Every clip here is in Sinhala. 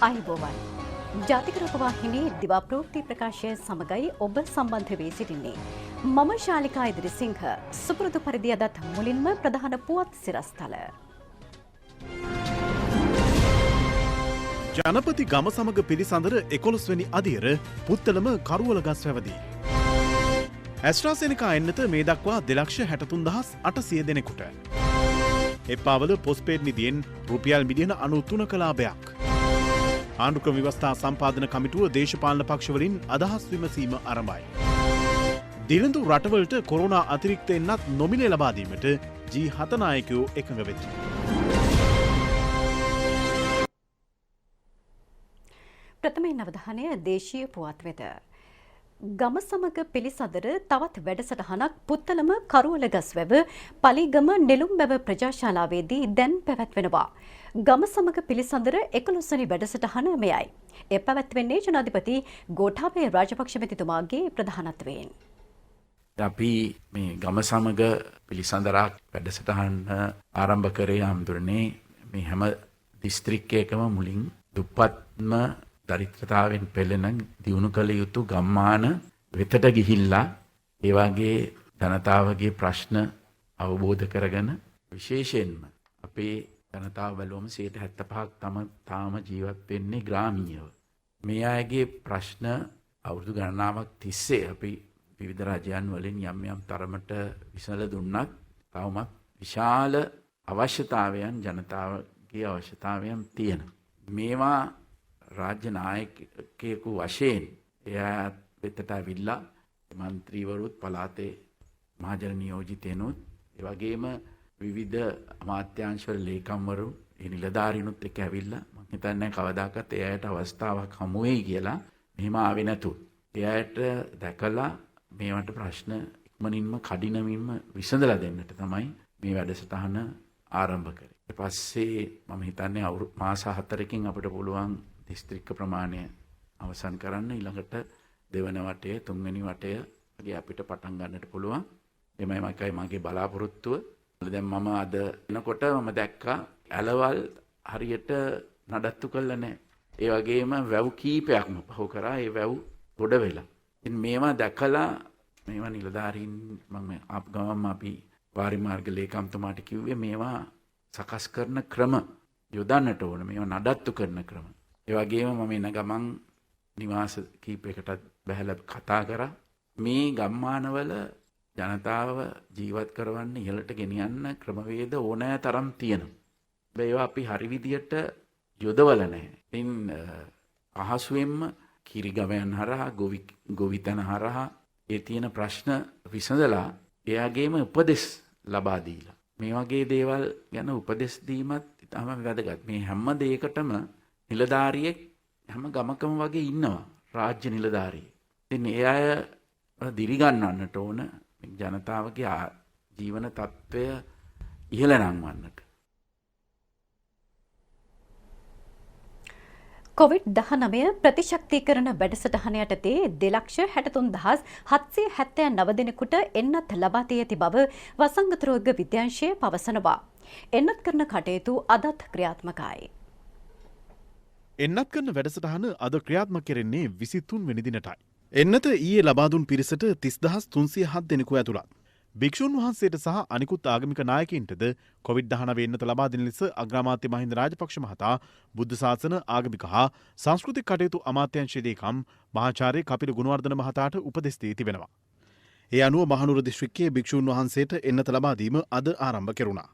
අයිබෝවන් ජාතික රූපවාහිනී දිවා ප්‍රවෘත්ති ප්‍රකාශය සමගයි ඔබ සම්බන්ධ වී සිටින්නේ. මම ශාලිකා ඉදිරිසිංහ. සුපුරුදු පරිදි අදත් මුලින්ම ප්‍රධාන පුවත් සිරස්තල. ජනපති ගම සමග පිළිසඳර 11 වෙනි අදියර පුත්තලම කරුවලගස් වැවදී. ඇස්ට්‍රාසෙනිකා එන්නත මේ දක්වා 2,63,800 දෙනෙකුට. එප්පාවල පොස්පේඩ් නිදියෙන් රුපියල් මිලියන 93ක ලාභයක්. ආණ්ඩුක්‍රම ව්‍යවස්ථා සම්පාදන කමිටුව දේශපාලන පක්ෂවලින් අදහස් විමසීම ආරම්භයි. දිළිඳු රටවලට කොරෝනා අතිරික්ත එන්නත් නොමිලේ ලබා දීමට G7 නායකයෝ එකඟ වෙති. ප්‍රථමයෙන් අවධානය දේශීය පුවත් වෙත. ගම සමග පිළිසඳර තවත් වැඩසටහනක් පුත්තලම කරුවලගස්වැව පලිගම නෙළුම්බැව ප්‍රජාශාලාවේදී දැන් පැවැත්වෙනවා. ගම සමග පිළිසඳර 11 වෙනි වැඩසටහන මෙයයි. එය පැවැත්වෙන්නේ ජනාධිපති ගෝඨාභය රාජපක්ෂ මැතිතුමාගේ ප්‍රධානත්වයෙන්. අපි මේ ගම සමග පිළිසඳරක් වැඩසටහන ආරම්භ කරේ හඳුරන්නේ මේ හැම දිස්ත්‍රික්කයකම මුලින් දුප්පත්ම දරිද්‍රතාවෙන් පෙළෙන දියුණු කළ යුතු ගම්මාන වෙතට ගිහිල්ලා ඒ වගේ ජනතාවගේ ප්‍රශ්න අවබෝධ කරගෙන විශේෂයෙන්ම අපේ ජනතාව බැලුවම 75%ක් තාම ජීවත් වෙන්නේ ග්‍රාමීයව. මේ අයගේ ප්‍රශ්න අවුරුදු ගණනාවක් තිස්සේ අපි විවිධ රජයන් වලින් යම් යම් තරමට විසඳ දුන්නත් තවමත් විශාල අවශ්‍යතාවයන් ජනතාවගේ අවශ්‍යතාවයන් තියෙනවා. මේවා රාජ්‍ය නායකයෙකු වශයෙන් එයා වෙතට ඇවිල්ලා මන්ත්‍රීවරුත් පළාතේ මහජන නියෝජිතයනුත් ඒ වගේම විවිධ අමාත්‍යාංශවල ලේකම්වරු ඒ නිලධාරීනුත් එක්ක ඇවිල්ලා මම හිතන්නේ කවදාකවත් එයාට අවස්ථාවක් හමු වෙයි කියලා මෙහෙම ආවේ නැතුව එයාට දැකලා මේවට ප්‍රශ්න ඉක්මනින්ම කඩිනමින්ම විසඳලා දෙන්නට තමයි මේ වැඩසටහන ආරම්භ කරේ. ඊට පස්සේ මම හිතන්නේ මාස 4කින් අපිට පුළුවන් දිස්ත්‍රික්ක ප්‍රමාණය අවසන් කරන්න ඊළඟට දෙවන වටය තුන්වෙනි වටය වගේ අපිට පටන් ගන්නට පුළුවන්. එමය මගේ බලාපොරොත්තුව. දැන් මම අද එනකොට මම දැක්කා ඇලවල් හරියට නඩත්තු කළා නැහැ. ඒ වගේම වැව් කීපයක්ම පහු කරා. ඒ වැව් ගොඩ වෙලා. ඉතින් මේවා දැකලා මේවා නිලධාරීන් මම ආපු ගමන් අපි වාරි මාර්ග ලේකම්තුමාට කිව්වේ මේවා සකස් කරන ක්‍රම යොදන්නට ඕන. මේවා නඩත්තු කරන ක්‍රම. ඒ වගේම මම එන ගමන් නිවාස කීපයකටත් බැහැලා කතා කරා. මේ ගම්මානවල ජනතාව ජීවත් කරවන්න ඉහළට ගෙනියන්න ක්‍රමවේද ඕනෑ තරම් තියෙනවා. ඒවා අපි හරි විදියට යොදවල නැහැ. ඉතින් අහසුවෙන්ම කිරිගවයන් හරහා ගොවිතැන හරහා ඒ තියෙන ප්‍රශ්න විසඳලා එයාගේම උපදෙස් ලබා දීලා. මේ වගේ දේවල් ගැන උපදෙස් දීමත් ඉතාම වැදගත්. මේ හැම දෙයකටම නිලධාරියෙක් හැම ගමකම වගේ ඉන්නවා. රාජ්‍ය නිලධාරියෙක්. ඉතින් ඒ අය දිරිගන්නන්නට ඕන ජනතාවගේ ජීවන තත්ත්වය ඉහළ නංවන්නට. COVID-19 ප්‍රතිශක්තිකරණ වැඩසටහන යටතේ 2,63,779 දෙනෙකුට එන්නත් ලබා දී ඇති බව වසංගත රෝග විද්‍යාංශය පවසනවා. එන්නත් කරන කටයුතු අදත් ක්‍රියාත්මකයි. එන්නත් කරන වැඩසටහන අද ක්‍රියාත්මක කෙරෙන්නේ 23 වෙනි දිනටයි. එන්නත ඊයේ ලබා දුන් පිරිසට 30,307 දෙනෙකු ඇතුළත්. භික්ෂුන් වහන්සේට සහ අනිකුත් ආගමික නායකයින්ටද COVID-19 එන්නත ලබා දෙන ලෙස අග්‍රාමාත්‍ය මහින්ද රාජපක්ෂ මහතා බුද්ධ ශාසන ආගමික හා සංස්කෘතික කටයුතු අමාත්‍යාංශයේ ලේකම් මහාචාර්ය කපිල ගුණවර්ධන මහතාට උපදෙස් දී තිබෙනවා. ඒ අනුව මහනුවර දිස්ත්‍රික්කයේ භික්ෂුන් වහන්සේට එන්නත ලබා දීම අද ආරම්භ කෙරුණා.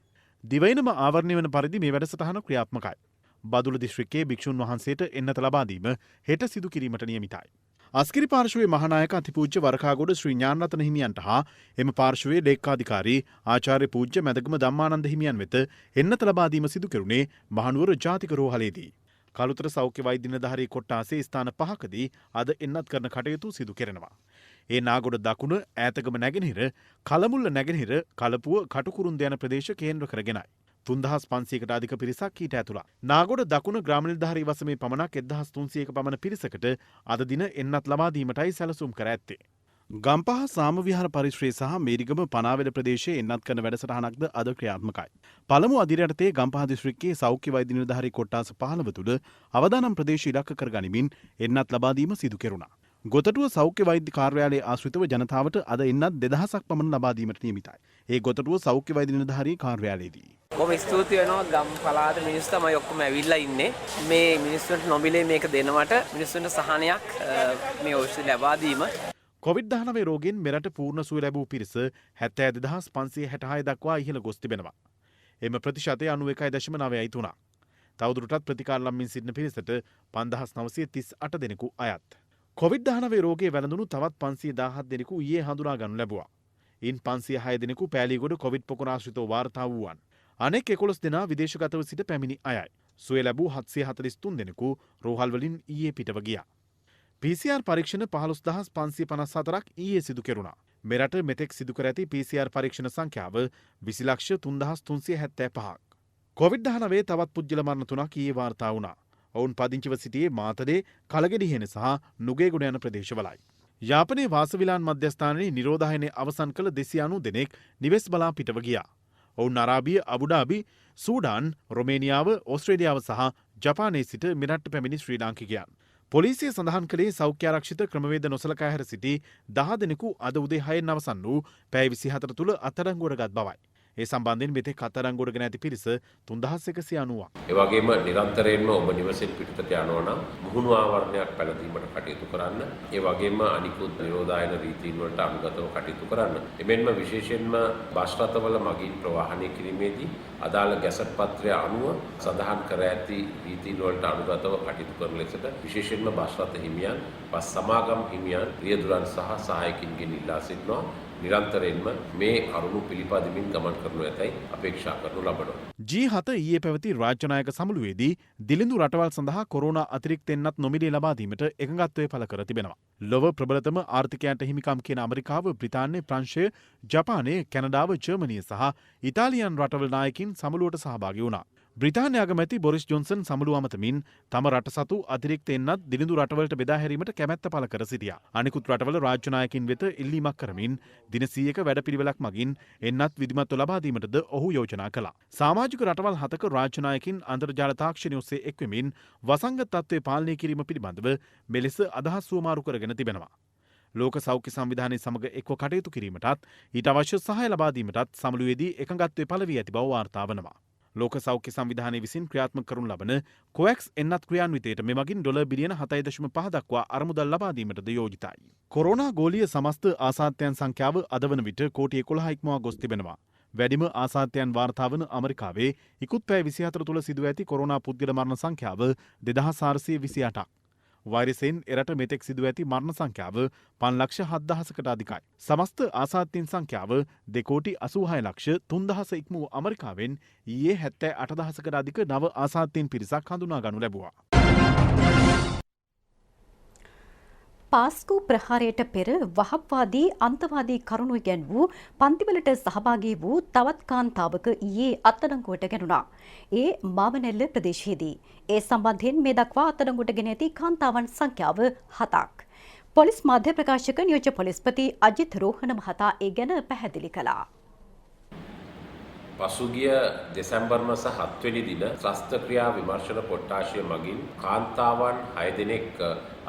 දිවයිනම ආවරණය වන පරිදි මේ වැඩසටහන ක්‍රියාත්මකයි. බදුල්ල දිස්ත්‍රික්කයේ භික්ෂුන් වහන්සේට එන්නත ලබා දීම හෙට සිදු කිරීමට නියමිතයි. අස්කිරි පාර්ශවයේ මහානායක අතිපූජ්‍ය වරකාගොඩ ශ්‍රී ඥානරත්න හිමියන්ට හා එම පාර්ශවයේ ලේකාධිකාරී ආචාර්ය පූජ්‍ය මැදගම ධම්මානන්ද හිමියන් වෙත එන්නත ලබා දීම සිදු කෙරුණේ මහනුවර ජාතික රෝහලේදී. කළුතර සෞඛ්‍ය වෛද්‍ය නිලධාරී කොට්ටාසේ ස්ථාන 5කදී අද එන්නත් කරන කටයුතු සිදු කෙරෙනවා. ඒ නාගොඩ දකුණ ඈතගම නැගෙනහිර කලමුල්ල නැගෙනහිර කලපුව කටුකුරුන්ද යන ප්‍රදේශ කේන්ද්‍ර කරගෙනයි. 3500කට අධික පිරිසක් ඊට ඇතුළත්. නාගොඩ දකුණ ග්‍රාම නිලධාරී වසමේ පමණක් 1300ක පමණ පිරිසකට අද දින එන්නත් ලබා දීමටයි සැලසුම් කර ඇත්තේ. ගම්පහ සාමවිහාර පරිශ්‍රයේ සහ මේරිගම පනාවෙල ප්‍රදේශයේ එන්නත් කරන වැඩසටහනක්ද අද ක්‍රියාත්මකයි. පළමු අදිරයටතේ ගම්පහ දිස්ත්‍රික්කයේ සෞඛ්‍ය වෛද්‍ය නිලධාරී කොට්ටාස 15 තුළ අවදානම් ප්‍රදේශ ඉලක්ක කර ගනිමින් එන්නත් ලබා දීම සිදු කෙරුණා. ගොතටුව සෞඛ්‍ය වෛද්‍ය කාර්යාලයේ ආශ්‍රිතව ජනතාවට අද එන්නත් 2000ක් පමණ ලබා දීමට නියමිතයි. ඒ ගොතටුව සෞඛ්‍ය වෛද්‍ය නිලධාරී කාර්යාලයේදී. බොහොම ස්තුති වෙනවා ගම් පළාත මිනිස්සු තමයි ඔක්කොම ඇවිල්ලා ඉන්නේ. මේ මිනිස්සුන්ට නොමිලේ මේක දෙනවට මිනිස්සුන්ට සහනයක් මේ ඖෂධ ලබා දීම. කොවිඩ්-19 රෝගයෙන් මෙරට පූර්ණ සුව ලැබූ පිරිස 72566 දක්වා ඉහළ ගොස් තිබෙනවා. එම ප්‍රතිශතය 91.93යි. තවදුරටත් ප්‍රතිකාර ලබමින් සිටින පිරිසට 5938 දෙනෙකු අයත්. කොවිඩ්-19 රෝගයේ වැළඳුණු තවත් 517 දෙනෙකු ඊයේ හඳුනා ගනු ලැබුවා. ඉන් 506 දෙනෙකු පෑලීගොඩ කොවිඩ් පොකුණ ආශ්‍රිතව වාර්තා වූවන්. අනෙක් 11 දෙනා විදේශගතව සිට පැමිණි අයයි. සුවය ලැබූ 743 දෙනෙකු රෝහල් වලින් ඊයේ පිටව ගියා. PCR පරීක්ෂණ 15554ක් ඊයේ සිදු කෙරුණා. මෙරට මෙතෙක් සිදු කර ඇති PCR පරීක්ෂණ සංඛ්‍යාව 20,3375ක්. කොවිඩ්-19 තවත් පුද්ගල මරණ 3ක් ඊයේ වාර්තා වුණා. ඔවුන් පදිංචිව සිටියේ මාතලේ, කලගෙඩිහෙන සහ නුගේගොඩ යන ප්‍රදේශවලයි. යාපනයේ වාසවිලාන් මධ්‍යස්ථානයේ නිරෝධායනය අවසන් කළ 290 දෙනෙක් නිවෙස් බලා පිටව ගියා. ඔවුන් අරාබිය, අබුඩාබි, සූඩාන්, රොමේනියාව, ඕස්ට්‍රේලියාව සහ ජපානයේ සිට මෙරටට පැමිණි ශ්‍රී ලාංකිකයන්. පොලිසිය සඳහන් කළේ සෞඛ්‍ය ආරක්ෂිත ක්‍රමවේද නොසලකා හැර සිටි 10 දෙනෙකු අද උදේ 6න් අවසන් වූ පැය 24 තුළ අත්අඩංගුවට ගත් බවයි. ඒ සම්බන්ධයෙන් මෙතෙක් අත්අඩංගුවට ගෙන ඇති පිරිස 3190ක්. ඒ වගේම නිරන්තරයෙන්ම ඔබ නිවසෙන් පිටතට යනවා නම් මුහුණු ආවරණයක් පැළඳීමට කටයුතු කරන්න. ඒ වගේම අනිකුත් නිරෝධායන රීතීන් වලට අනුගතව කටයුතු කරන්න. එමෙන්ම විශේෂයෙන්ම බස් රථවල මගින් ප්‍රවාහනය කිරීමේදී අදාළ ගැසට් පත්‍රය අනුව සඳහන් කර ඇති රීතීන් වලට අනුගතව කටයුතු කරන ලෙසට විශේෂයෙන්ම බස් රථ හිමියන්, බස් සමාගම් හිමියන්, රියදුරන් සහ සහායකින්ගෙන් ඉල්ලා සිටිනවා. නිරන්තරයෙන්ම මේ කරුණු පිළිපදිමින් ගමන් කරනු ඇතැයි අපේක්ෂා කරනු ලබනවා. G7 ඊයේ පැවති රාජ්‍ය නායක සමුළුවේදී දිලිඳු රටවල් සඳහා කොරෝනා අතිරික්ත එන්නත් නොමිලේ ලබා දීමට එකඟත්වය පළ කර තිබෙනවා. ලොව ප්‍රබලතම ආර්ථිකයන්ට හිමිකම් කියන අමරිකාව, බ්‍රිතාන්‍ය, ප්‍රංශය, ජපානය, කැනඩාව, ජර්මනිය සහ ඉතාලියන් රටවල් නායකින් සමුළුවට සහභාගී වුණා. බ්‍රිතාන්‍ය අගමැති බොරිස් ජොන්සන් සමුළුව අමතමින් තම රට සතු අතිරික්ත එන්නත් දිලිඳු රටවලට බෙදා හැරීමට කැමැත්ත පළ කර සිටියා. අනිකුත් රටවල රාජ්‍ය නායකින් වෙත ඉල්ලීමක් කරමින් දින 100ක වැඩපිළිවෙලක් මගින් එන්නත් විධිමත්ව ලබා දීමටද ඔහු යෝජනා කළා. සමාජික රටවල් 7ක රාජ්‍ය නායකින් අන්තර්ජාල තාක්ෂණය ඔස්සේ එක්වෙමින් වසංගත තත්ත්වය පාලනය කිරීම පිළිබඳව මෙලෙස අදහස් සුවමාරු කරගෙන තිබෙනවා. ලෝක සෞඛ්‍ය සංවිධානය සමග එක්ව කටයුතු කිරීමටත් ඊට අවශ්‍ය සහාය ලබා දීමටත් සමුළුවේදී එකඟත්වය පළ වී ඇති බව වාර්තා වනවා. ලෝක සෞඛ්‍ය සංවිධානය විසින් ක්‍රියාත්මක කරනු ලබන කොවැක්ස් එන්නත් ක්‍රියාන්විතයට මෙමගින් ඩොලර් බිලියන 7.5 දක්වා අරමුදල් ලබා දීමටද යෝජිතයි. කොරෝනා ගෝලීය සමස්ත ආසාදයන් සංඛ්‍යාව අද වන විට කෝටි 11 ඉක්මවා ගොස් තිබෙනවා. වැඩිම ආසාදයන් වාර්තා වන අමරිකාවේ ඉකුත් පැය 24 තුළ සිදුව ඇති කොරෝනා පුද්ගල මරණ සංඛ්‍යාව 2428ක්. වෛරසයෙන් එරට මෙතෙක් සිදුව ඇති මරණ සංඛ්‍යාව 5,07,000කට අධිකයි. සමස්ත ආසාදිතයින් සංඛ්‍යාව 2,86,03,000 ඉක්ම වූ අමරිකාවෙන් ඊයේ 78,000කට අධික නව ආසාදිතයින් පිරිසක් හඳුනා ගනු ලැබුවා. පාස්කු ප්‍රහාරයට පෙර වහබ්වාදී අන්තවාදී කරුණු ඉගැන් වූ පන්තිවලට සහභාගී වූ තවත් කාන්තාවක ඊයේ අත්අඩංගුවට ගැනුණා. ඒ මාවනැල්ල ප්‍රදේශයේදී. ඒ සම්බන්ධයෙන් මේ දක්වා අත්අඩංගුවට ගෙන ඇති කාන්තාවන් සංඛ්‍යාව 7ක්. පොලිස් මාධ්‍ය ප්‍රකාශක නියෝජ්‍ය පොලිස්පති අජිත් රෝහණ මහතා ඒ ගැන පැහැදිලි කළා. පසුගිය දෙසැම්බර් මාස 7 වෙනි දින ශස්ත්‍රක්‍රියා විමර්ශන කොට්ටාශය මගින් කාන්තාවන් 6 දෙනෙක්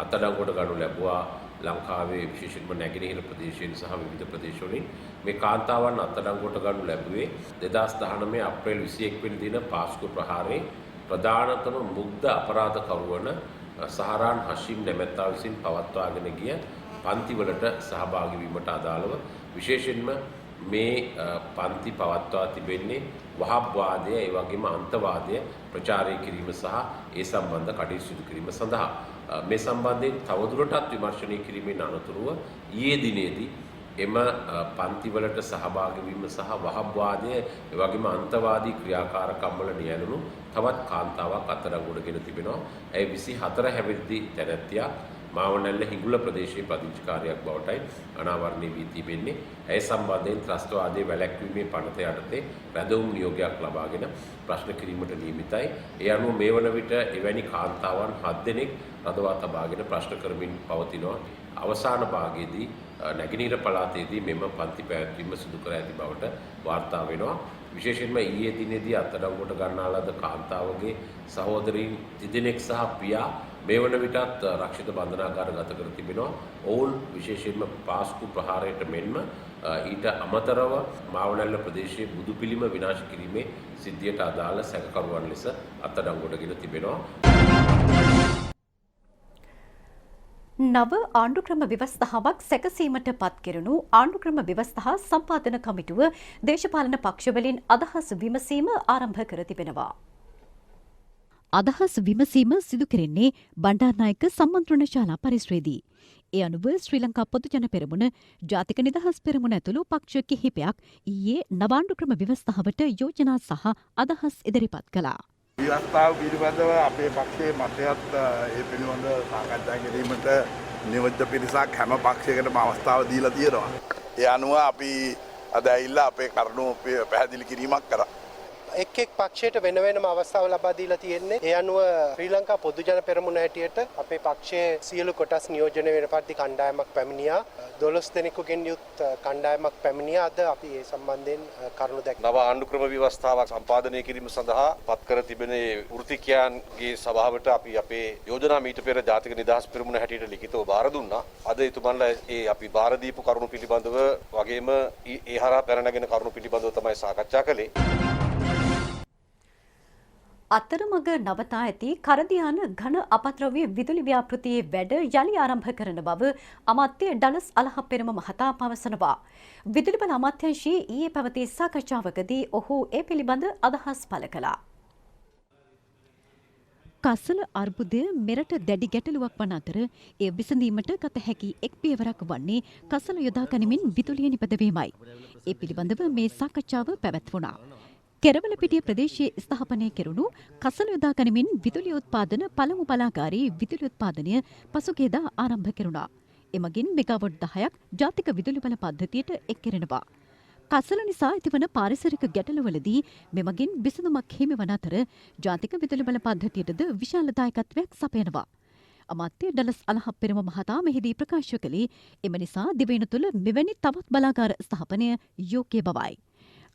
අත්අඩංගුවට ගනු ලැබුවා. ලංකාවේ විශේෂයෙන්ම නැගෙනහිර ප්‍රදේශයෙන් සහ විවිධ ප්‍රදේශවලින් මේ කාන්තාවන් අත්අඩංගුවට ගනු ලැබුවේ 2019 අප්‍රේල් 21 වෙනි දින පාස්කු ප්‍රහාරයේ ප්‍රධානතම මුග්ධ අපරාධකරු වන සහරාන් හෂිම් නැමැත්තා විසින් පවත්වාගෙන ගිය පන්තිවලට සහභාගී වීමට අදාළව විශේෂයෙන්ම මේ පන්ති පවත්වා තිබෙන්නේ වහබ්වාදය, ඒ වගේම අන්තවාදය ප්‍රචාරය කිරීම සහ ඒ සම්බන්ධ කටයුතු සිදු කිරීම සඳහා මේ සම්බන්ධයෙන් තවදුරටත් විමර්ශනය කිරීමෙන් අනතුරුව ඊයේ දිනේදී එම පන්තිවලට සහභාගී වීම සහ වහබ්වාදය, ඒ වගේම අන්තවාදී ක්‍රියාකාරකම් වල නියැලුණු තවත් කාන්තාවක් අත්අඩංගුවට ගෙන තිබෙනවා. ඒ 24 හැවිරිදි තැනැත්තියක් මාවනැල්ල හිඟුල ප්‍රදේශයේ පදිංචිකාරයක් බවටයි අනාවරණය වී තිබෙන්නේ. ඒ සම්බන්ධයෙන් ත්‍රස්තවාදයේ වැළැක්වීමේ පනත යටතේ රැඳවුම් නියෝගයක් ලබාගෙන ප්‍රශ්න කිරීමට නියමිතයි. ඒ අනුව මේ වන විට එවැනි කාන්තාවන් 7 දෙනෙක් රඳවා තබාගෙන ප්‍රශ්න කරමින් පවතිනවා. අවසාන භාගයේදී නැගෙනහිර පළාතේදී මෙම පන්ති පැවැත්වීම සිදු කර ඇති බවට වාර්තා වෙනවා. විශේෂයෙන්ම ඊයේ දිනේදී අත්අඩංගුවට ගන්නා ලද කාන්තාවගේ සහෝදරීන් 3 දෙනෙක් සහ පියා මේ වන විටත් රක්ෂිත බන්ධනාගාර ගත කර තිබෙනවා. ඔවුන් විශේෂයෙන්ම පාස්කු ප්‍රහාරයට මෙන්ම ඊට අමතරව මාවනැල්ල ප්‍රදේශයේ බුදු පිළිම විනාශ කිරීමේ සිද්ධියට අදාළ සැකකරුවන් ලෙස අත්අඩංගුවටගෙන තිබෙනවා. නව ආණ්ඩුක්‍රම ව්‍යවස්ථාවක් සැකසීමට පත් කෙරුණු ආණ්ඩුක්‍රම ව්‍යවස්ථා සම්පාදන කමිටුව දේශපාලන පක්ෂවලින් අදහස් විමසීම ආරම්භ කර තිබෙනවා. අදහස් විමසීම සිදු කෙරෙන්නේ බණ්ඩාරනායක සම්මන්ත්‍රණ ශාලා පරිශ්‍රයේදී. ඒ අනුව ශ්‍රී ලංකා පොදුජන පෙරමුණ, ජාතික නිදහස් පෙරමුණ ඇතුළු පක්ෂ කිහිපයක් ඊයේ නවාණ්ඩුක්‍රම ව්‍යවස්ථාවට යෝජනා සහ අදහස් ඉදිරිපත් කළා. ව්‍යවස්ථාව පිළිබඳව අපේ පක්ෂයේ මතයත් ඒ පිළිබඳ සාකච්ඡා කිරීමට නියෝජ්‍ය පිරිසක් හැම පක්ෂයකටම අවස්ථාව දීලා තියෙනවා. ඒ අනුව අපි අද ඇවිල්ලා අපේ කරුණු පැහැදිලි කිරීමක් කරා. එක් එක් පක්ෂයට වෙන වෙනම අවස්ථාව ලබා දීලා තියෙන්නේ. ඒ අනුව ශ්‍රී ලංකා පොදුජන පෙරමුණ හැටියට අපේ පක්ෂයේ සියලු කොටස් නියෝජනය වෙන පරිදි කණ්ඩායමක් පැමිණියා. 12 දෙනෙකුගෙන් යුත් කණ්ඩායමක් පැමිණියා. අද අපි ඒ සම්බන්ධයෙන් කරුණු දැක්කා. නව ආණ්ඩුක්‍රම ව්‍යවස්ථාවක් සම්පාදනය කිරීම සඳහා පත් කර තිබෙන වෘත්තිකයන්ගේ සභාවට අපි අපේ යෝජනා මීට පෙර ජාතික නිදහස් පෙරමුණ හැටියට ලිඛිතව බාර දුන්නා. අද එතුමන්ලා ඒ අපි බාර දීපු කරුණු පිළිබඳව වගේම ඒ හරහා පැන නැගෙන කරුණු පිළිබඳව තමයි සාකච්ඡා කළේ. අතරමඟ නවතා ඇති කරදියාන ඝන අපද්‍රව්‍ය විදුලි ව්‍යාපෘතියේ වැඩ යළි ආරම්භ කරන බව අමාත්‍ය ඩලස් අලහප්පෙරම මහතා පවසනවා. විදුලි බල අමාත්‍යාංශයේ ඊයේ පැවති සාකච්ඡාවකදී ඔහු ඒ පිළිබඳ අදහස් පළ කළා. කසල අර්බුදය මෙරට දැඩි ගැටලුවක් වන අතර එය විසඳීමට ගත හැකි එක් පියවරක් වන්නේ කසල යොදා ගනිමින් විදුලිය නිපදවීමයි. ඒ පිළිබඳව මේ සාකච්ඡාව පැවැත්වුණා. කෙරවලපිටිය ප්‍රදේශයේ ස්ථාපනය කෙරුණු කසල යොදා ගනිමින් විදුලි උත්පාදන පළමු බලාගාරයේ විදුලි උත්පාදනය පසුගියදා ආරම්භ කෙරුණා. එමගින් මෙගාවොට් 10ක් ජාතික විදුලි බල පද්ධතියට එක් කෙරෙනවා. කසල නිසා ඇතිවන පාරිසරික ගැටලුවලදී මෙමගින් විසඳුමක් හිමිවන අතර ජාතික විදුලි බල පද්ධතියටද විශාල දායකත්වයක් සපයනවා. අමාත්‍ය ඩලස් අලහප්පෙරම මහතා මෙහිදී ප්‍රකාශ කළේ එම නිසා දිවයින තුළ මෙවැනි තවත් බලාගාර ස්ථාපනය යෝග්‍ය බවයි.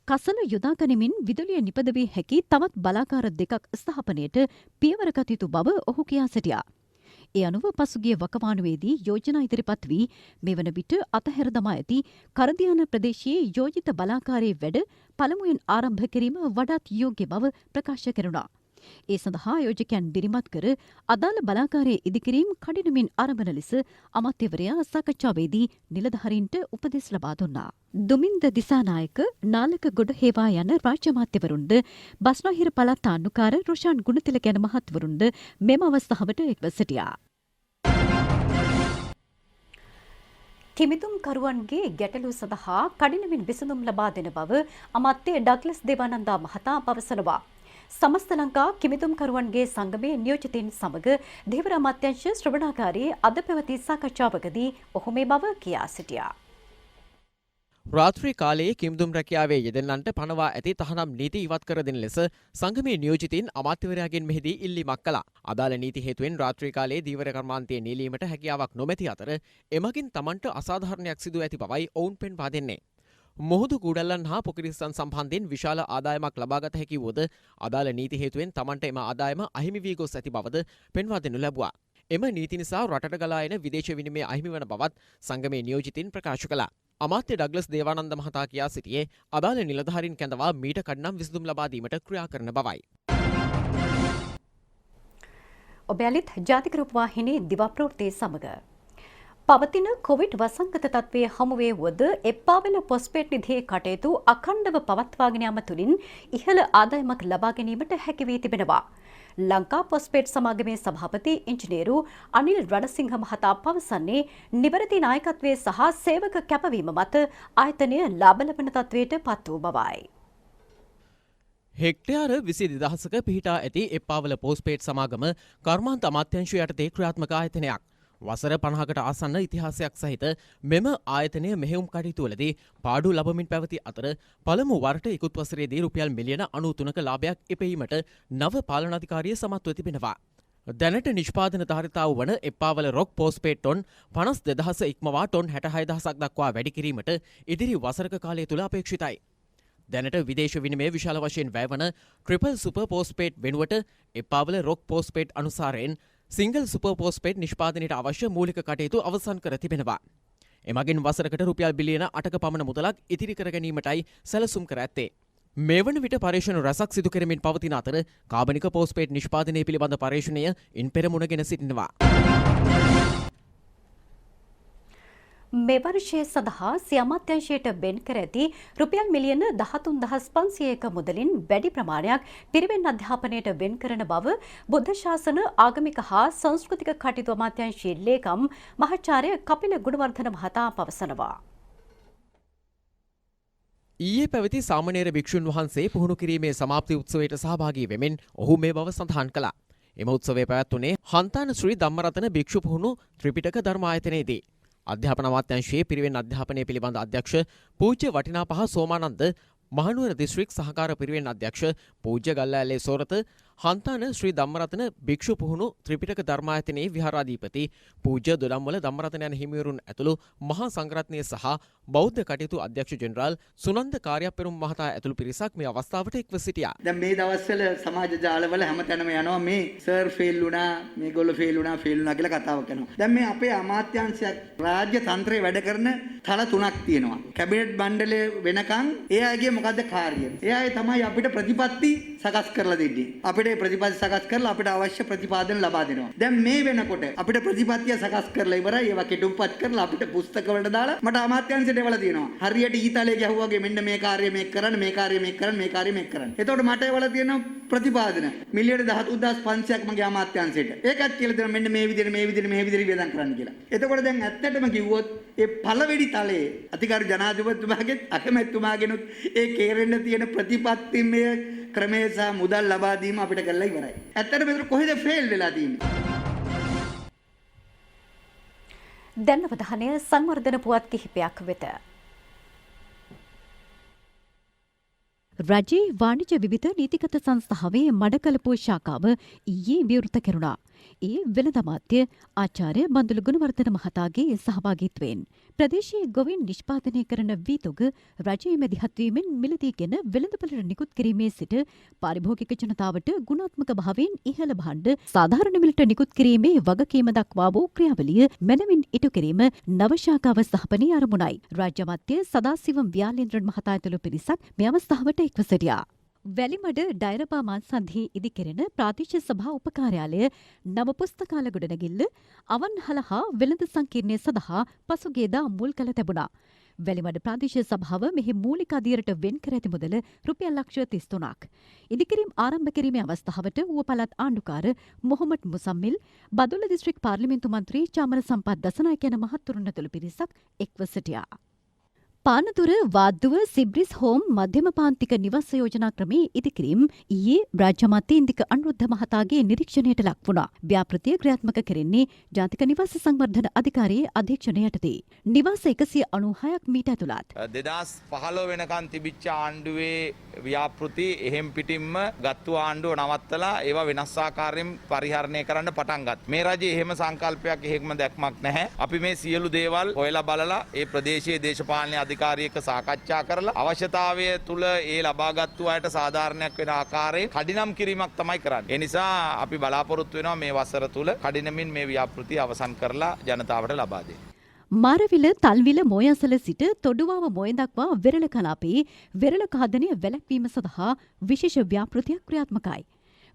කසල යොදා ගනිමින් විදුලිය නිපදවිය හැකි තවත් බලාගාර දෙකක් ස්ථාපනයට පියවර ගත යුතු බව ඔහු කියා සිටියා. ඒ අනුව පසුගිය වකවානුවේදී යෝජනා ඉදිරිපත් වී මෙවන විට අතහැර දමා ඇති කරදියාන ප්‍රදේශයේ යෝජිත බලාගාරයේ වැඩ පළමුවෙන් ආරම්භ කිරීම වඩාත් යෝග්‍ය බව ප්‍රකාශ කෙරුණා. ඒ සඳහා ආයෝජකයන් දිරිමත් කර අදාළ බලාගාරයේ ඉදිකිරීම කඩිනමින් ආරම්භන ලෙස අමාත්‍යවරයා සාකච්ඡාවේදී නිලධාරීන්ට උපදෙස් ලබා දුන්නා. දුමින්ද දිසානායක, නාලක ගොඩහේවා යන රාජ්‍ය අමාත්‍යවරුන්ද බස්නාහිර පළාත් ආණ්ඩුකාර රොෂාන් ගුණතිලක යන මහත්වරුන්ද මෙම අවස්ථාවට එක්ව සිටියා. කිමිදුම්කරුවන්ගේ ගැටලු සඳහා කඩිනමින් විසඳුම් ලබා දෙන බව අමාත්‍ය ඩග්ලස් දේවානන්දා මහතා පවසනවා. සමස්ත ලංකා කිමිදුම්කරුවන්ගේ සංගමේ නියෝජිතින් සමග ධීවර අමාත්‍යාංශ ශ්‍රවණාගාරයේ අද පැවති සාකච්ඡාවකදී ඔහු මේ බව කියා සිටියා. රාත්‍රී කාලයේ කිමිදුම් රැකියාවේ යෙදෙන්නන්ට පනවා ඇති තහනම් නීති ඉවත් කර දෙන ලෙස සංගමේ නියෝජිතින් අමාත්‍යවරයාගෙන් මෙහිදී ඉල්ලීමක් කළා. අදාළ නීති හේතුවෙන් රාත්‍රී කාලයේ ධීවර කර්මාන්තයේ නියැලීමට හැකියාවක් නොමැති අතර එමගින් තමන්ට අසාධාරණයක් සිදු ඇති බවයි ඔවුන් පෙන්වා දෙන්නේ. මුහුදු කුඩල්ලන් හා පොකිරිස්තන් සම්බන්ධයෙන් විශාල ආදායමක් ලබාගත හැකි වුවද අදාළ නීති හේතුවෙන් තමන්ට එම ආදායම අහිමි වී ගොස් ඇති බවද පෙන්වා දෙනු ලැබුවා. එම නීති නිසා රටට ගලා එන විදේශ විනිමය අහිමි වන බවත් සංගමේ නියෝජිතින් ප්‍රකාශ කළා. අමාත්‍ය ඩග්ලස් දේවානන්ද මහතා කියා සිටියේ අදාළ නිලධාරීන් කැඳවා මීට කඩනම් විසඳුම් ලබා දීමට ක්‍රියා කරන බවයි. ඔබ යලිත් ජාතික රූපවාහිනී දිවා ප්‍රවෘත්ති සමග පවතින කොවිඩ් වසංගත තත්ත්වයේ හමුවේ වුවද එප්පාවල පොස්පේට් නිධියේ කටයුතු අඛණ්ඩව පවත්වාගෙන යාම තුළින් ඉහළ ආදායමක් ලබා ගැනීමට හැකි වී තිබෙනවා. ලංකා පොස්පේට් සමාගමේ සභාපති ඉංජිනේරු අනිල් රණසිංහ මහතා පවසන්නේ නිවැරදි නායකත්වයේ සහ සේවක කැපවීම මත ආයතනය ලාභ ලබන තත්ත්වයට පත් වූ බවයි. හෙක්ටයාර 22,000ක පිහිටා ඇති එප්පාවල පොස්පේට් සමාගම කර්මාන්ත අමාත්‍යංශය යටතේ ක්‍රියාත්මක ආයතනයක්. වසර 50කට ආසන්න ඉතිහාසයක් සහිත මෙම ආයතනය මෙහෙයුම් කටයුතුවලදී පාඩු ලබමින් පැවති අතර පළමු වරට ඉකුත් වසරේදී රුපියල් මිලියන 93ක ලාභයක් ඉපැයීමට නව පාලනාධිකාරිය සමත්ව තිබෙනවා. දැනට නිෂ්පාදන ධාරිතාව වන එප්පාවල රොක් පෝස්පේට් ටොන් 52,000 ඉක්මවා ටොන් 66,000ක් දක්වා වැඩි කිරීමට ඉදිරි වසරක කාලය තුළ අපේක්ෂිතයි. දැනට විදේශ විනිමය විශාල වශයෙන් වැයවන ට්‍රිපල් සුපර් පෝස්පේට් වෙනුවට එප්පාවල රොක් පෝස්පේට් අනුසාරයෙන් සිංගල් සුපර් පෝස්පේට් නිෂ්පාදනයට අවශ්‍ය මූලික කටයුතු අවසන් කර තිබෙනවා. එමගින් වසරකට රුපියල් බිලියන 8ක පමණ මුදලක් ඉතිරි කර ගැනීමටයි සැලසුම් කර ඇත්තේ. මේ වන විට පර්යේෂණ රැසක් සිදු කරමින් පවතින අතර කාබනික පෝස්පේට් නිෂ්පාදනය පිළිබඳ පර්යේෂණය ඉන් පෙර මුණගෙන සිටිනවා. මේ වර්ෂය සඳහා සියමාත්‍යංශයට වෙන් කර ඇති රුපියල් මිලියන 13,500ක මුදලින් වැඩි ප්‍රමාණයක් පිරිවෙන් අධ්‍යාපනයට වෙන් කරන බව බුද්ධ ශාසන ආගමික හා සංස්කෘතික කටයුතු අමාත්‍යාංශයේ ලේකම් මහාචාර්ය කපිල ගුණවර්ධන මහතා පවසනවා. ඊයේ පැවති සාමණේර භික්ෂුන් වහන්සේ පුහුණු කිරීමේ සමාප්ති උත්සවයට සහභාගී වෙමින් ඔහු මේ බව සඳහන් කළා. එම උත්සවය පැවැත්වුණේ හන්තාන ශ්‍රී ධම්මරතන භික්ෂු පුහුණු ත්‍රිපිටක ධර්මායතනයේදී. අධ්‍යාපන අමාත්‍යාංශයේ පිරිවෙන් අධ්‍යාපනය පිළිබඳ අධ්‍යක්ෂ පූජ්‍ය වටිනාපහ සෝමානන්ද, මහනුවර දිස්ත්‍රික් සහකාර පිරිවෙන් අධ්‍යක්ෂ පූජ්‍ය ගල්ලෑල්ලේ සෝරත, හන්තාන ශ්‍රී ධම්මරතන භික්ෂු පුහුණු ත්‍රිපිටක ධර්මායතනයේ විහාරාධිපති පූජ්‍ය දොඩම්වල ධම්මරතන යන හිමිවරුන් ඇතුළු මහා සංඝරත්නය සහ බෞද්ධ කටයුතු අධ්‍යක්ෂ ජෙනරාල් සුනන්ද කාර්යපෙරුම් මහතා ඇතුළු පිරිසක් මේ අවස්ථාවට එක්ව සිටියා. දැන් මේ දවස්වල සමාජ ජාලවල හැමතැනම යනවා මේ සර් ෆේල් වුණා, මේගොල්ලෝ ෆේල් වුණා කියලා කතාවක් කරනවා. දැන් මේ අපේ අමාත්‍යාංශයක් රාජ්‍ය තන්ත්‍රයේ වැඩ කරන තල තුනක් තියෙනවා. කැබිනට් මණ්ඩලය වෙනකන් ඒ අයගේ මොකද්ද කාර්යය? ඒ අය තමයි අපිට ප්‍රතිපත්ති සකස් කරලා දෙන්නේ. අපිට ප්‍රතිපත්ති සකස් කරලා අපිට අවශ්‍ය ප්‍රතිපාදන ලබා දෙනවා. දැන් මේ වෙනකොට අපිට ප්‍රතිපත්තිය සකස් කරලා ඉවරයි. ඒවා කෙටුම්පත් කරලා අපිට පුස්තක වලට දාලා මට අමාත්‍යාංශයට එවලා තියෙනවා. හරියට ඊතලයේ ගැහුවාගේ මෙන්න මේ කාර්යය මේක කරන්න, මේ කාර්යය මේක කරන්න, මේ කාර්යය මේක කරන්න. එතකොට මට එවලා තියෙන ප්‍රතිපාදන මිලියන 13,500ක් මගේ අමාත්‍යාංශයට. ඒකත් කියලා දෙනවා මෙන්න මේ විදිහට මේ විදිහට වියදම් කරන්න කියලා. එතකොට දැන් ඇත්තටම කිව්වොත් ඒ පළවෙනි තලයේ අධිකාරි ජනාධිපතිතුමාගෙත් අකමැතිතුමාගෙනුත් ඒ කේරෙන්න තියෙන ප්‍රතිපත්තිමය ක්‍රමය සහ මුදල් ලබා දීම අපිට කරලා ඉවරයි. ඇත්තටම ඒක කොහෙද ෆේල් වෙලා තියෙන්නේ? දැන් අවධානය සංවර්ධන පුවත් කිහිපයක් වෙත. රජයේ වාණිජ්‍ය විවිධ නීතිගත සංස්ථාවේ මඩකලපුව ශාඛාව ඊයේ විවෘත කෙරුණා. ඒ වෙළඳ අමාත්‍ය ආචාර්ය බන්දුල ගුණවර්ධන මහතාගේ සහභාගීත්වයෙන් ප්‍රදේශයේ ගොවින් නිෂ්පාදනය කරන වීතොග රජයේ මැදිහත් වීමෙන් මිලදීගෙන වෙළඳපළට නිකුත් කිරීමේ සිට පාරිභෝගික ජනතාවට ගුණාත්මක භාවයෙන් ඉහළ භාණ්ඩ සාධාරණ මිලට නිකුත් කිරීමේ වගකීම දක්වා වූ ක්‍රියාවලිය මැනවින් ඉටු කිරීම නව ශාඛාව ස්ථාපනයේ අරමුණයි. රාජ්‍ය අමාත්‍ය සදාසිවම් ව්‍යාලේන්ද්‍රන් මහතා ඇතුළු පිරිසක් මේ අවස්ථාවට එක්ව සිටියා. වැලිමඩ ඩයරබා මාන්සන්හි ඉදිකෙරෙන ප්‍රාදේශීය සභා උපකාර්යාලය නව පුස්තකාල ගොඩනැගිල්ල අවන්හල හා වෙළඳ සංකීර්ණය සඳහා පසුගියදා මුල් කළ තිබුණා. වැලිමඩ ප්‍රාදේශීය සභාව මෙහි මූලික අධීරට වෙන් කර ඇති මුදල රුපියල් ලක්ෂ 33ක්. ඉදිකිරීම ආරම්භ කිරීමේ අවස්ථාවට ඌව පළාත් ආණ්ඩුකාර මොහොමඩ් මුසම්මිල්, බදුල්ල දිස්ත්‍රික් පාර්ලිමේන්තු මන්ත්‍රී චාමර සම්පත් දසනායක යන මහත්වරුන් ඇතුළු පිරිසක් එක්ව සිටියා. පානදුර වාද්දුව සිබ්රිස් හෝම් මධ්‍යම පාන්තික නිවාස යෝජනා ක්‍රමයේ ඉදිකිරීම ඊයේ රාජ්‍ය අමාත්‍ය ඉන්දික අනුරුද්ධ මහතාගේ නිරීක්ෂණයට ලක් වුණා. ව්‍යාපෘතිය ක්‍රියාත්මක කෙරෙන්නේ ජාතික නිවාස සංවර්ධන අධිකාරියේ අධීක්ෂණය යටතේ. නිවාස 196ක් මීට ඇතුළත්. 2015 වෙනකන් තිබිච්ච ආණ්ඩුවේ ව්‍යාපෘති එහෙම් පිටින්ම ගත්තු ආණ්ඩුව නවත්තලා ඒවා වෙනස් ආකාරයෙන් පරිහරණය කරන්න පටන් ගත්තා. මේ රජයේ එහෙම සංකල්පයක් එහෙම දැක්මක් නැහැ. අපි මේ සියලු දේවල් හොයලා බලලා ඒ ප්‍රදේශීය දේශපාලන අධිකාරියක සාකච්ඡා කරලා අවශ්‍යතාවය තුල ඒ ලබාගත්තු අයට සාධාරණයක් වෙන ආකාරයේ කඩිනම් කිරීමක් තමයි කරන්නේ. ඒ නිසා අපි බලාපොරොත්තු වෙනවා මේ වසර තුල කඩිනමින් මේ ව්‍යාපෘතිය අවසන් කරලා ජනතාවට ලබා දෙන්න. මාරවිල තල්විල මොයසල සිට තොඩුවාව මොය දක්වා වෙරළ කලාපයේ වෙරළ ඛාදනය වැළැක්වීම සඳහා විශේෂ ව්‍යාපෘතියක් ක්‍රියාත්මකයි.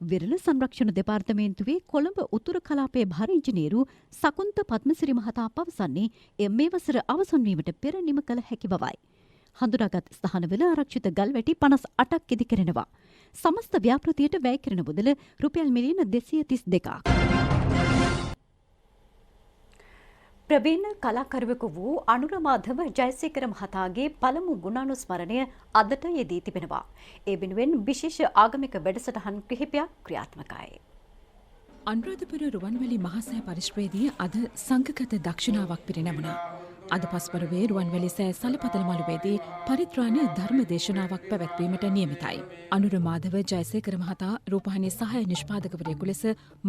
විරල සංරක්ෂණ දෙපාර්තමේන්තුවේ කොළඹ උතුර කලාපයේ භාර ඉංජිනේරු සකුන්ත පද්මසිරි මහතා පවසන්නේ මේ වසර අවසන් වීමට පෙර නිම කළ හැකි බවයි. හඳුනාගත් ස්ථානවල ආරක්ෂිත ගල්වැටි 52ක් ඉදිකරනවා. සමස්ත ව්‍යාපෘතියට වැය කරන මුදල රුපියල් මිලියන 232ක්. ප්‍රවීණ කලාකරුවෙකු වූ අනුරමාධව ජයසේකර මහතාගේ පළමු ගුණානුස්මරණය අදට යෙදී තිබෙනවා. ඒ වෙනුවෙන් විශේෂ ආගමික වැඩසටහන් කිහිපයක් ක්‍රියාත්මකයි. අනුරාධපුර රුවන්වැලි මහසෑ පරිශ්‍රයේදී අද සංඝගත දක්ෂිණාවක් පිරිනැමුණා. අද පස්වරුවේ රුවන්වැලි සෑ සලපතල මළුවේදී පරිත්‍රාණ ධර්ම දේශනාවක් පැවැත්වීමට නියමිතයි. අනුර මාධව ජයසේකර මහතා රූපවාහිනී සහාය නිෂ්පාදකවරයෙකු ලෙස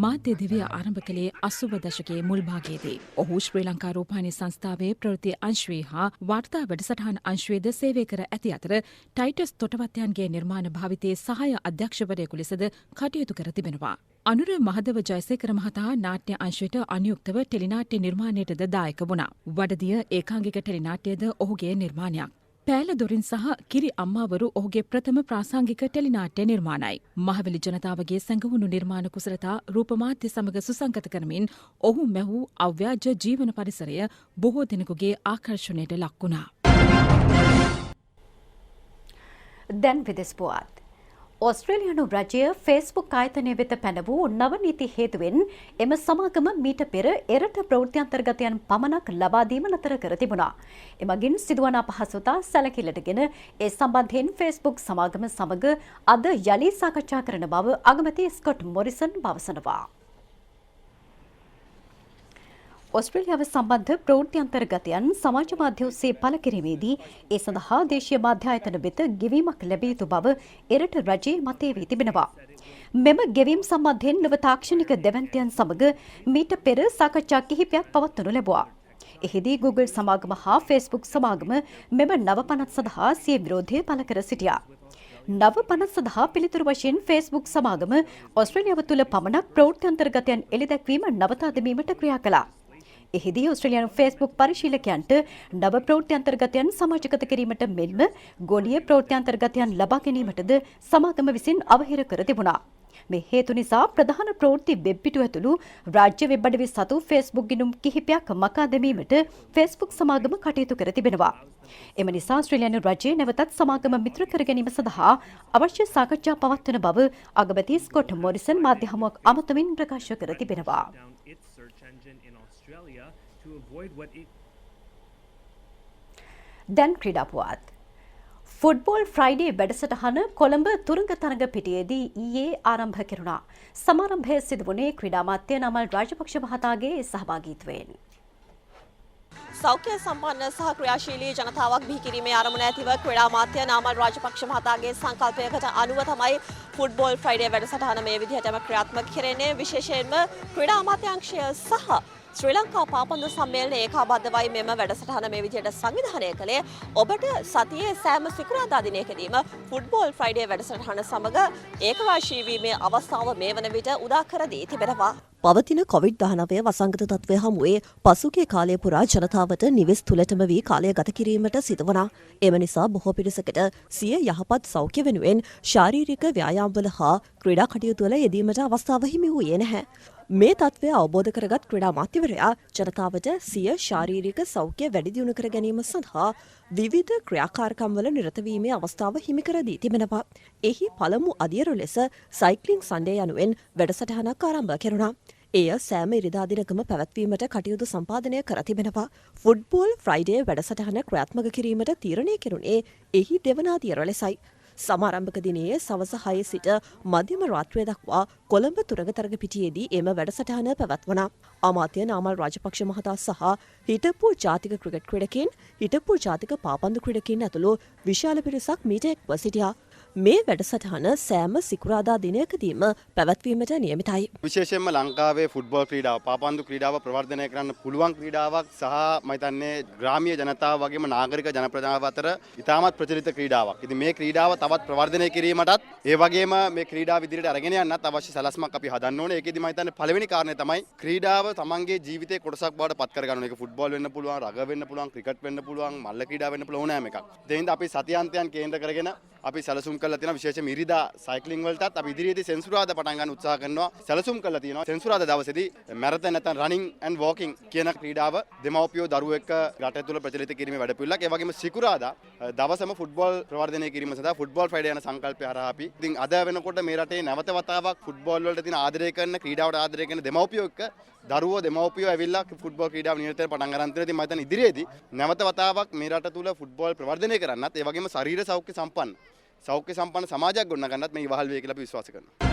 මාධ්‍ය දිවිය ආරම්භ කළේ 80 දශකයේ මුල් භාගයේදී. ඔහු ශ්‍රී ලංකා රූපවාහිනී සංස්ථාවේ ප්‍රවෘත්ති අංශුවේ හා වාර්තා වැඩසටහන් අංශුවේද සේවය කර ඇති අතර ටයිටස් තොටවත්යන්ගේ නිර්මාණ භාවිතයේ සහාය අධ්‍යක්ෂවරයෙකු ලෙසද කටයුතු කර තිබෙනවා. අනුර මහදව ජයසේකර මහතා නාට්‍ය අංශයට අනුයුක්තව ටෙලිනාට්‍ය නිර්මාණයටද දායක වුණා. වඩදිය ඒකාංගික ටෙලිනාට්‍යද ඔහුගේ නිර්මාණයක්. පෑල දොරින් සහ කිරි අම්මාවරු ඔහුගේ ප්‍රථම ප්‍රාසංගික ටෙලිනාට්‍ය නිර්මාණයි. මහවැලි ජනතාවගේ සැඟවුණු නිර්මාණ කුසලතා රූපමාධ්‍ය සමග සුසංගත කරමින් ඔහු මැවූ අව්‍යාජ ජීවන පරිසරය බොහෝ දෙනෙකුගේ ආකර්ෂණයට ලක් වුණා. දැන් විදෙස් පුවත්. ඔස්ට්‍රේලියානු රජය ෆේස්බුක් ආයතනය වෙත පැන වූ නව නීති හේතුවෙන් එම සමාගම මීට පෙර එරට ප්‍රවෘත්ති අන්තර්ගතයන් පමණක් ලබා දීම නතර කර තිබුණා. එමගින් සිදුවන අපහසුතා සැලකිල්ලටගෙන ඒ සම්බන්ධයෙන් ෆේස්බුක් සමාගම සමග අද යලි සාකච්ඡා කරන බව අගමැති ස්කොට් මොරිසන් පවසනවා. ඔස්ට්‍රේලියාව සම්බන්ධ ප්‍රවෘත්ති අන්තර්ගතයන් සමාජ මාධ්‍ය ඔස්සේ පළ කිරීමේදී ඒ සඳහා දේශීය මාධ්‍ය ආයතන වෙත ගෙවීමක් ලැබිය යුතු බව එරට රජයේ මතය වී තිබෙනවා. මෙම ගෙවීම් සම්බන්ධයෙන් නව තාක්ෂණික දෙවන්තයන් සමග මීට පෙර සාකච්ඡා කිහිපයක් පවත්වනු ලැබුවා. එහිදී Google සමාගම හා Facebook සමාගම මෙම නව පනත් සඳහා සිය විරෝධය පළ කර සිටියා. නව පනත් සඳහා පිළිතුරු වශයෙන් Facebook සමාගම ඔස්ට්‍රේලියාව තුළ පමණක් ප්‍රවෘත්ති අන්තර්ගතයන් එළිදැක්වීම නවතා දැමීමට ක්‍රියා කළා. එහිදී ඔස්ට්‍රේලියානු ෆේස්බුක් පරිශීලකයන්ට නව ප්‍රවෘත්ති අන්තර්ගතයන් සමාජගත කිරීමට මෙන්ම ගෝලීය ප්‍රවෘත්ති අන්තර්ගතයන් ලබා ගැනීමටද සමාගම විසින් අවහිර කර තිබුණා. මේ හේතු නිසා ප්‍රධාන ප්‍රවෘත්ති වෙබ් පිටු ඇතුළු රාජ්‍ය වෙබ් අඩවි සතු ෆේස්බුක් ගිණුම් කිහිපයක් මකා දැමීමට ෆේස්බුක් සමාගම කටයුතු කර තිබෙනවා. එම නිසා ඔස්ට්‍රේලියානු රජය නැවතත් සමාගම මිත්‍ර කර ගැනීම සඳහා අවශ්‍ය සාකච්ඡා පවත්වන බව අගමැති ස්කොට් මොරිසන් මාධ්‍ය හමුවක් අමතමින් ප්‍රකාශ කර තිබෙනවා. දැන් ක්‍රීඩා පුවත්. ෆුට්බෝල් ෆ්‍රයිඩේ වැඩසටහන කොළඹ තුරංග තරඟ පිටියේදී ඊයේ ආරම්භ කෙරුණා. සමාරම්භය සිදු වුණේ ක්‍රීඩා අමාත්‍ය නමල් රාජපක්ෂ මහතාගේ සහභාගීත්වයෙන්. සෞඛ්‍ය සම්පන්න සහ ක්‍රියාශීලී ජනතාවක් බිහි කිරීමේ අරමුණ ඇතිව ක්‍රීඩා අමාත්‍ය නාමල් රාජපක්ෂ මහතාගේ සංකල්පයකට අනුව තමයි ෆුට්බෝල් ෆ්‍රයිඩේ වැඩසටහන මේ විදිහටම ක්‍රියාත්මක කරන්නේ. විශේෂයෙන්ම ක්‍රීඩා අමාත්‍යාංශය සහ ශ්‍රී ලංකා පාපන්දු සම්මේලනය ඒකාබද්ධවයි මෙම වැඩසටහන මේ විදිහට සංවිධානය කළේ. ඔබට සතියේ සෑම සිකුරාදා දිනයකදීම ෆුට්බෝල් ෆ්‍රයිඩේ වැඩසටහන සමග ඒකරාශී වීමේ අවස්ථාව මේ වන විට උදා කර දී තිබෙනවා. පවතින COVID-19 වසංගත තත්ත්වය හමුවේ පසුගිය කාලය පුරා ජනතාවට නිවෙස් තුළටම වී කාලය ගත කිරීමට සිදුවනා. එම නිසා බොහෝ පිරිසකට සිය යහපත් සෞඛ්‍ය වෙනුවෙන් ශාරීරික ව්‍යායාම්වල හා ක්‍රීඩා කටයුතුවල යෙදීමට අවස්ථාව හිමි වූයේ නැහැ. මේ තත්ත්වය අවබෝධ කරගත් ක්‍රීඩා අමාත්‍යවරයා ජනතාවට සිය ශාරීරික සෞඛ්‍ය වැඩි දියුණු කර ගැනීම සඳහා විවිධ ක්‍රියාකාරකම්වල නිරත වීමේ අවස්ථාව හිමි කර දී තිබෙනවා. එහි පළමු අදියර ලෙස සයික්ලිං සන්ඩේ යනුවෙන් වැඩසටහනක් ආරම්භ කෙරුණා. එය සෑම ඉරිදා දිනකම පැවැත්වීමට කටයුතු සම්පාදනය කර තිබෙනවා. ෆුට්බෝල් ෆ්‍රයිඩේ වැඩසටහන ක්‍රියාත්මක කිරීමට තීරණය කෙරුණේ එහි දෙවන අදියර ලෙසයි. සමාරම්භක දිනයේ සවස 6 සිට මධ්‍යම රාත්‍රිය දක්වා කොළඹ තුරඟතරග පිටියේදී එම වැඩසටහන පැවැත්වුණා. අමාත්‍ය නාමල් රාජපක්ෂ මහතා සහ හිටපු ජාතික ක්‍රිකට් ක්‍රීඩකයින්, හිටපු ජාතික පාපන්දු ක්‍රීඩකයින් ඇතුළු විශාල පිරිසක් මීට එක්ව සිටියා. මේ වැඩසටහන සෑම සිකුරාදා දිනයකදීම පැවැත්වීමට නියමිතයි. විශේෂයෙන්ම ලංකාවේ ෆුට්බෝල් ක්‍රීඩාව, පාපන්දු ක්‍රීඩාව ප්‍රවර්ධනය කරන්න පුළුවන් ක්‍රීඩාවක් සහ මම හිතන්නේ ග්‍රාමීය ජනතාව වගේම නාගරික ජනප්‍රජාව අතර ඉතාමත් ප්‍රචලිත ක්‍රීඩාවක්. ඉතින් මේ ක්‍රීඩාව තවත් ප්‍රවර්ධනය කිරීමටත් ඒ වගේම මේ ක්‍රීඩාව ඉදිරියට අරගෙන යන්නත් අවශ්‍ය සැලැස්මක් අපි හදන්න ඕනේ. ඒකෙදි මම හිතන්නේ පළවෙනි කාරණය තමයි ක්‍රීඩාව තමන්ගේ ජීවිතයේ කොටසක් බවට පත් කර ගන්න ඕනේ. ඒක ෆුට්බෝල් වෙන්න පුළුවන්, රග වෙන්න පුළුවන්, ක්‍රිකට් වෙන්න පුළුවන්, මල්ල ක්‍රීඩා වෙන්න පුළුවන් ඕනෑම එකක්. ඒ හින්දා අපි සතියාන්තයන් කේන්ද්‍ර කරගෙන අපි සැලසුම් කරලා තියෙනවා. විශේෂයෙන්ම ඉරිදා සයික්ලිං වලටත් අපි ඉදිරියේදී සෙන්සුරාදා පටන් ගන්න උත්සාහ කරනවා. සැලසුම් කරලා තියෙනවා. සෙන්සුරාදා දවසේදී මැරතන් නැත්නම් රනින් ඇන්ඩ් වෝකින් කියන ක්‍රීඩාව දෙමව්පියෝ දරුවෝ එක්ක රට තුළ ප්‍රචලිත කිරීමේ වැඩපිළිවෙලක්. ඒ වගේම සිකුරාදා දවසම ෆුට්බෝල් ප්‍රවර්ධනය කිරීම සඳහා ෆුට්බෝල් ෆ්‍රයිඩේ යන සංකල්පය හරහා අපි ඉතින් අද වෙනකොට මේ රටේ නැවත වතාවක් ෆුට්බෝල් වලට තියෙන ආදරය කරන ක්‍රීඩාවට ආදරය කරන දෙමව්පියෝ එක්ක දරුවෝ දෙමව්පියෝ ඇවිල්ලා ෆුට්බෝල් ක්‍රීඩාව නිරතව පටන් ගන්න තියෙනවා. ඉතින් මම හිතන්නේ ඉදිරියේදී නැවත වතාවක් මේ රට තුළ ෆුට්බෝල් ප්‍රවර්ධනය කරන්නත් ඒ වගේම ශරීර සෞඛ්‍ය සම්පන්න සමාජයක් ගොඩනගන්නත් මේ ඉවහල් වේ කියලා අපි විශ්වාස කරනවා.